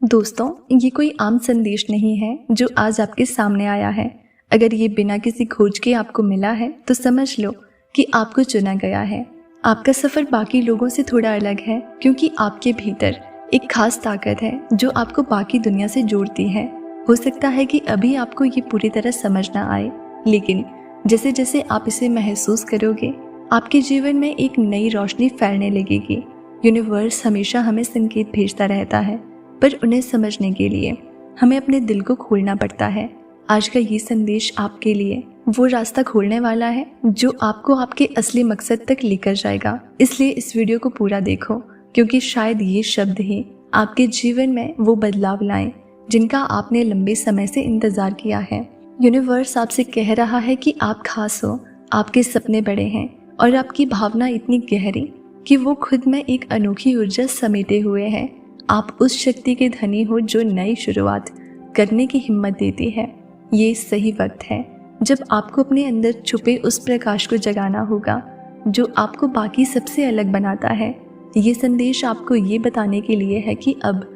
दोस्तों, ये कोई आम संदेश नहीं है जो आज आपके सामने आया है। अगर ये बिना किसी खोज के आपको मिला है तो समझ लो कि आपको चुना गया है। आपका सफ़र बाकी लोगों से थोड़ा अलग है क्योंकि आपके भीतर एक खास ताकत है जो आपको बाकी दुनिया से जोड़ती है। हो सकता है कि अभी आपको ये पूरी तरह समझ ना आए, लेकिन जैसे जैसे आप इसे महसूस करोगे आपके जीवन में एक नई रोशनी फैलने लगेगी। यूनिवर्स हमेशा हमें संकेत भेजता रहता है, पर उन्हें समझने के लिए हमें अपने दिल को खोलना पड़ता है। आज का ये संदेश आपके लिए वो रास्ता खोलने वाला है जो आपको आपके असली मकसद तक लेकर जाएगा। इसलिए इस वीडियो को पूरा देखो, क्योंकि शायद ये शब्द ही आपके जीवन में वो बदलाव लाएं जिनका आपने लंबे समय से इंतजार किया है। यूनिवर्स आपसे कह रहा है कि आप खास हो, आपके सपने बड़े हैं और आपकी भावना इतनी गहरी कि वो खुद में एक अनोखी ऊर्जा समेटे हुए है। आप उस शक्ति के धनी हो जो नई शुरुआत करने की हिम्मत देती है। ये सही वक्त है जब आपको अपने अंदर छुपे उस प्रकाश को जगाना होगा जो आपको बाकी सबसे अलग बनाता है। ये संदेश आपको ये बताने के लिए है कि अब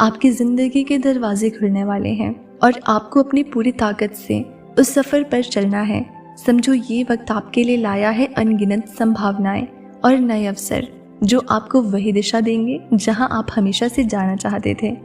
आपकी ज़िंदगी के दरवाजे खुलने वाले हैं और आपको अपनी पूरी ताकत से उस सफ़र पर चलना है। समझो, ये वक्त आपके लिए लाया है अनगिनत संभावनाएं और नए अवसर जो आपको वही दिशा देंगे जहां आप हमेशा से जाना चाहते थे।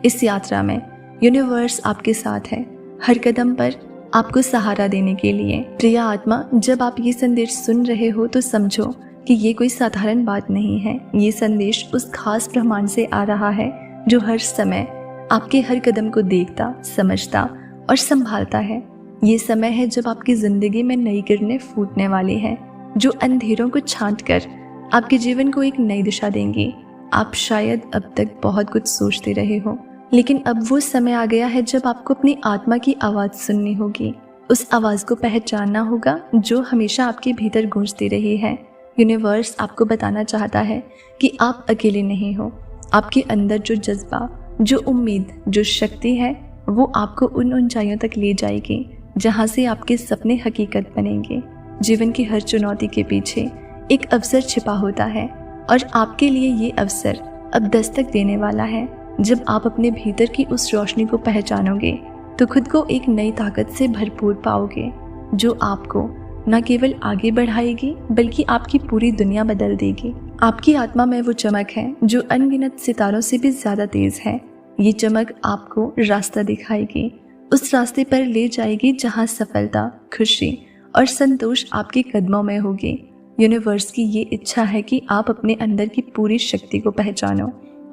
इस यात्रा में यूनिवर्स आपके साथ है, हर कदम पर आपको सहारा देने के लिए। प्रिय आत्मा, जब आप ये संदेश सुन रहे हो तो समझो कि ये कोई साधारण बात नहीं है। ये संदेश उस खास ब्रह्मांड से आ रहा है जो हर समय आपके हर कदम को देखता, समझता और संभालता है। ये समय है जब आपकी ज़िंदगी में नई किरणें फूटने वाली हैं जो अंधेरों को छांट कर आपके जीवन को एक नई दिशा देंगी। आप शायद अब तक बहुत कुछ सोचते रहे हो, लेकिन अब वो समय आ गया है जब आपको अपनी आत्मा की आवाज़ सुननी होगी। उस आवाज़ को पहचानना होगा जो हमेशा आपके भीतर गूंजती रही है। यूनिवर्स आपको बताना चाहता है कि आप अकेले नहीं हो। आपके अंदर जो जज्बा, जो उम्मीद, जो शक्ति है, वो आपको उन ऊंचाइयों तक ले जाएगी जहाँ से आपके सपने हकीकत बनेंगे। जीवन की हर चुनौती के पीछे एक अवसर छिपा होता है और आपके लिए ये अवसर अब दस्तक देने वाला है। जब आप अपने भीतर की उस रोशनी को पहचानोगे तो खुद को एक नई ताकत से भरपूर पाओगे जो आपको न केवल आगे बढ़ाएगी बल्कि आपकी पूरी दुनिया बदल देगी। आपकी आत्मा में वो चमक है जो अनगिनत सितारों से भी ज्यादा तेज है। ये चमक आपको रास्ता दिखाएगी, उस रास्ते पर ले जाएगी जहाँ सफलता, खुशी और संतोष आपके कदमों में होगी। यूनिवर्स की ये इच्छा है कि आप अपने अंदर की पूरी शक्ति को पहचानो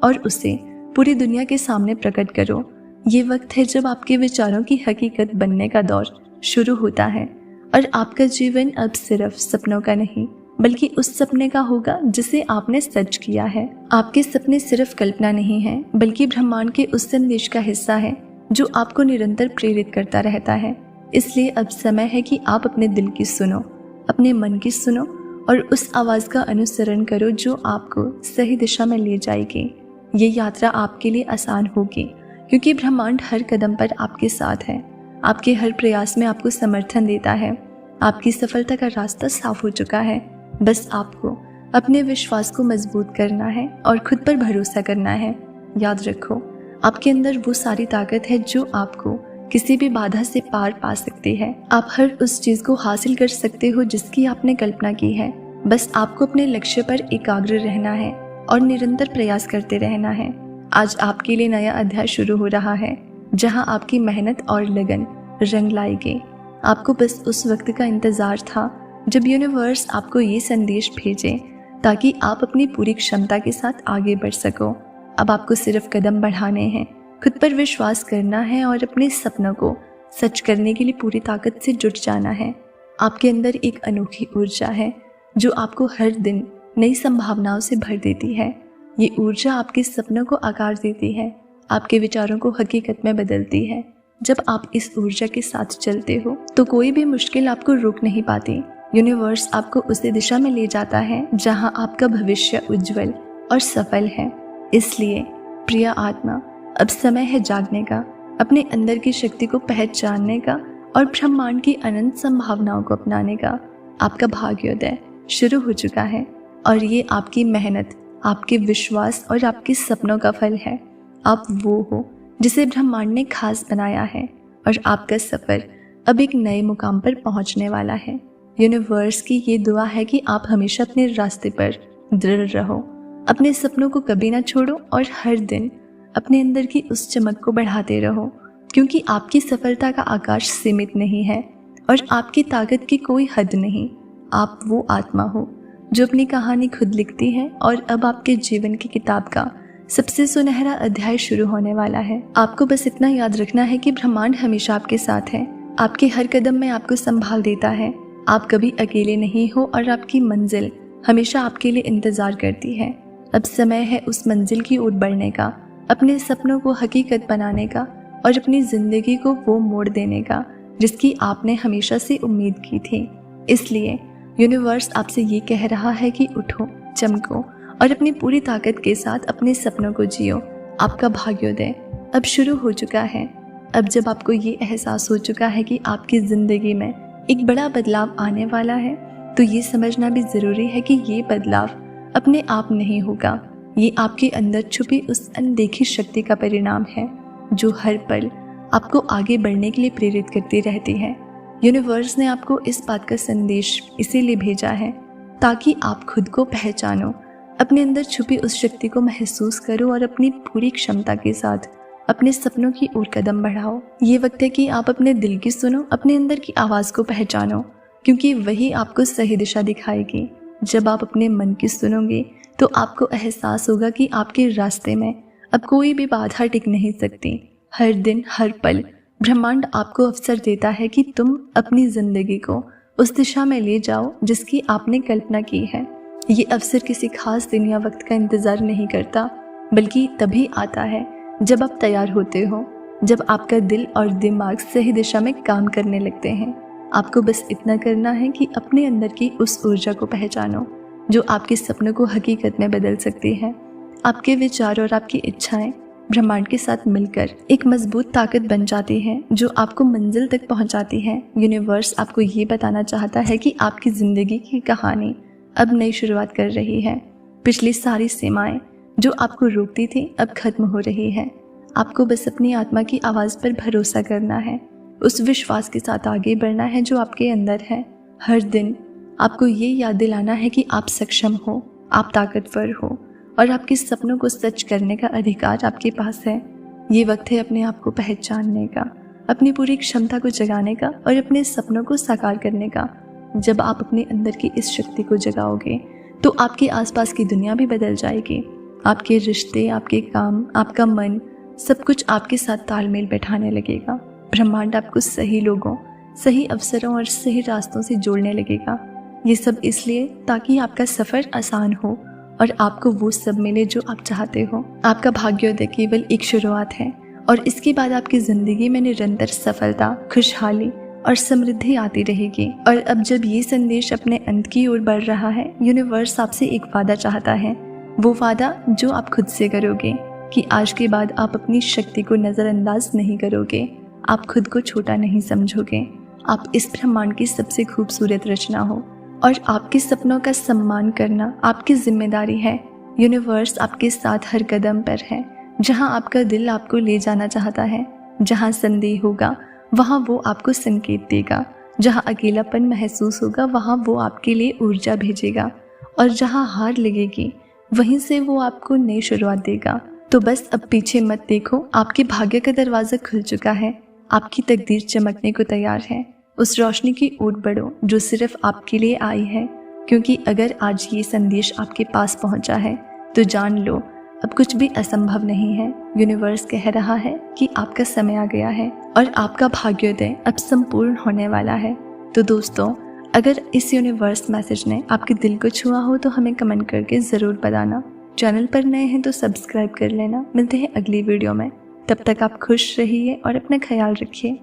और उसे पूरी दुनिया के सामने प्रकट करो। ये वक्त है जब आपके विचारों की हकीकत बनने का दौर शुरू होता है और आपका जीवन अब सिर्फ सपनों का नहीं बल्कि उस सपने का होगा जिसे आपने सच किया है। आपके सपने सिर्फ कल्पना नहीं है बल्कि ब्रह्मांड के उस संदेश का हिस्सा है जो आपको निरंतर प्रेरित करता रहता है। इसलिए अब समय है कि आप अपने दिल की सुनो, अपने मन की सुनो और उस आवाज़ का अनुसरण करो जो आपको सही दिशा में ले जाएगी। ये यात्रा आपके लिए आसान होगी क्योंकि ब्रह्मांड हर कदम पर आपके साथ है, आपके हर प्रयास में आपको समर्थन देता है। आपकी सफलता का रास्ता साफ हो चुका है। बस आपको अपने विश्वास को मजबूत करना है और खुद पर भरोसा करना है। याद रखो, आपके अंदर वो सारी ताकत है जो आपको किसी भी बाधा से पार पा सकती है। आप हर उस चीज़ को हासिल कर सकते हो जिसकी आपने कल्पना की है। बस आपको अपने लक्ष्य पर एकाग्र रहना है और निरंतर प्रयास करते रहना है। आज आपके लिए नया अध्याय शुरू हो रहा है जहां आपकी मेहनत और लगन रंग लाएगी। आपको बस उस वक्त का इंतजार था जब यूनिवर्स आपको ये संदेश भेजे ताकि आप अपनी पूरी क्षमता के साथ आगे बढ़ सको। अब आपको सिर्फ कदम बढ़ाने हैं, खुद पर विश्वास करना है और अपने सपनों को सच करने के लिए पूरी ताकत से जुट जाना है। आपके अंदर एक अनोखी ऊर्जा है जो आपको हर दिन नई संभावनाओं से भर देती है। ये ऊर्जा आपके सपनों को आकार देती है, आपके विचारों को हकीकत में बदलती है। जब आप इस ऊर्जा के साथ चलते हो तो कोई भी मुश्किल आपको रोक नहीं पाती। यूनिवर्स आपको उसी दिशा में ले जाता है जहां आपका भविष्य उज्जवल और सफल है। इसलिए प्रिय आत्मा, अब समय है जागने का, अपने अंदर की शक्ति को पहचानने का और ब्रह्मांड की अनंत संभावनाओं को अपनाने का। आपका भाग्योदय शुरू हो चुका है और ये आपकी मेहनत, आपके विश्वास और आपके सपनों का फल है। आप वो हो जिसे ब्रह्मांड ने खास बनाया है और आपका सफ़र अब एक नए मुकाम पर पहुंचने वाला है। यूनिवर्स की ये दुआ है कि आप हमेशा अपने रास्ते पर दृढ़ रहो, अपने सपनों को कभी ना छोड़ो और हर दिन अपने अंदर की उस चमक को बढ़ाते रहो, क्योंकि आपकी सफलता का आकाश सीमित नहीं है और आपकी ताकत की कोई हद नहीं। आप वो आत्मा हो जो अपनी कहानी खुद लिखती है और अब आपके जीवन की किताब का सबसे सुनहरा अध्याय शुरू होने वाला है। आपको बस इतना याद रखना है कि ब्रह्मांड हमेशा आपके साथ है, आपके हर कदम में आपको संभाल देता है। आप कभी अकेले नहीं हो और आपकी मंजिल हमेशा आपके लिए इंतजार करती है। अब समय है उस मंजिल की ओर बढ़ने का, अपने सपनों को हकीकत बनाने का और अपनी जिंदगी को वो मोड़ देने का जिसकी आपने हमेशा से उम्मीद की थी। इसलिए यूनिवर्स आपसे ये कह रहा है कि उठो, चमको और अपनी पूरी ताकत के साथ अपने सपनों को जियो। आपका भाग्योदय अब शुरू हो चुका है। अब जब आपको ये एहसास हो चुका है कि आपकी ज़िंदगी में एक बड़ा बदलाव आने वाला है, तो ये समझना भी ज़रूरी है कि ये बदलाव अपने आप नहीं होगा। ये आपके अंदर छुपी उस अनदेखी शक्ति का परिणाम है जो हर पल आपको आगे बढ़ने के लिए प्रेरित करती रहती है। यूनिवर्स ने आपको इस बात का संदेश इसीलिए भेजा है ताकि आप खुद को पहचानो, अपने अंदर छुपी उस शक्ति को महसूस करो और अपनी पूरी क्षमता के साथ अपने सपनों की ओर कदम बढ़ाओ। ये वक्त है कि आप अपने दिल की सुनो, अपने अंदर की आवाज़ को पहचानो, क्योंकि वही आपको सही दिशा दिखाएगी। जब आप अपने मन की सुनोगे तो आपको एहसास होगा कि आपके रास्ते में अब कोई भी बाधा टिक नहीं सकती। हर दिन हर पल ब्रह्मांड आपको अवसर देता है कि तुम अपनी ज़िंदगी को उस दिशा में ले जाओ जिसकी आपने कल्पना की है। ये अवसर किसी खास दिन या वक्त का इंतज़ार नहीं करता, बल्कि तभी आता है जब आप तैयार होते हो, जब आपका दिल और दिमाग सही दिशा में काम करने लगते हैं। आपको बस इतना करना है कि अपने अंदर की उस ऊर्जा को पहचानो जो आपके सपनों को हकीकत में बदल सकती है। आपके विचार और आपकी इच्छाएं ब्रह्मांड के साथ मिलकर एक मजबूत ताकत बन जाती है जो आपको मंजिल तक पहुंचाती है। यूनिवर्स आपको ये बताना चाहता है कि आपकी ज़िंदगी की कहानी अब नई शुरुआत कर रही है। पिछली सारी सीमाएं जो आपको रोकती थी अब खत्म हो रही है। आपको बस अपनी आत्मा की आवाज़ पर भरोसा करना है, उस विश्वास के साथ आगे बढ़ना है जो आपके अंदर है। हर दिन आपको ये याद दिलाना है कि आप सक्षम हो, आप ताकतवर हो और आपके सपनों को सच करने का अधिकार आपके पास है। ये वक्त है अपने आप को पहचानने का, अपनी पूरी क्षमता को जगाने का और अपने सपनों को साकार करने का। जब आप अपने अंदर की इस शक्ति को जगाओगे तो आपके आसपास की दुनिया भी बदल जाएगी। आपके रिश्ते, आपके काम, आपका मन, सब कुछ आपके साथ तालमेल बैठाने लगेगा। ब्रह्मांड आपको सही लोगों, सही अवसरों और सही रास्तों से जोड़ने लगेगा। ये सब इसलिए ताकि आपका सफ़र आसान हो और आपको वो सब मिले जो आप चाहते हो। आपका भाग्योदय केवल एक शुरुआत है और इसके बाद आपकी ज़िंदगी में निरंतर सफलता, खुशहाली और समृद्धि आती रहेगी। और अब जब ये संदेश अपने अंत की ओर बढ़ रहा है, यूनिवर्स आपसे एक वादा चाहता है, वो वादा जो आप खुद से करोगे कि आज के बाद आप अपनी शक्ति को नज़रअंदाज नहीं करोगे, आप खुद को छोटा नहीं समझोगे। आप इस ब्रह्मांड की सबसे खूबसूरत रचना हो और आपके सपनों का सम्मान करना आपकी जिम्मेदारी है। यूनिवर्स आपके साथ हर कदम पर है। जहां आपका दिल आपको ले जाना चाहता है, जहां संदेह होगा वहां वो आपको संकेत देगा, जहां अकेलापन महसूस होगा वहां वो आपके लिए ऊर्जा भेजेगा और जहां हार लगेगी वहीं से वो आपको नई शुरुआत देगा। तो बस अब पीछे मत देखो, आपके भाग्य का दरवाज़ा खुल चुका है। आपकी तकदीर चमकने को तैयार है। उस रोशनी की ओर बढ़ो जो सिर्फ आपके लिए आई है, क्योंकि अगर आज ये संदेश आपके पास पहुंचा है तो जान लो अब कुछ भी असंभव नहीं है। यूनिवर्स कह रहा है कि आपका समय आ गया है और आपका भाग्योदय अब संपूर्ण होने वाला है। तो दोस्तों, अगर इस यूनिवर्स मैसेज ने आपके दिल को छुआ हो तो हमें कमेंट करके ज़रूर बताना। चैनल पर नए हैं तो सब्सक्राइब कर लेना। मिलते हैं अगली वीडियो में, तब तक आप खुश रहिए और अपना ख्याल रखिए।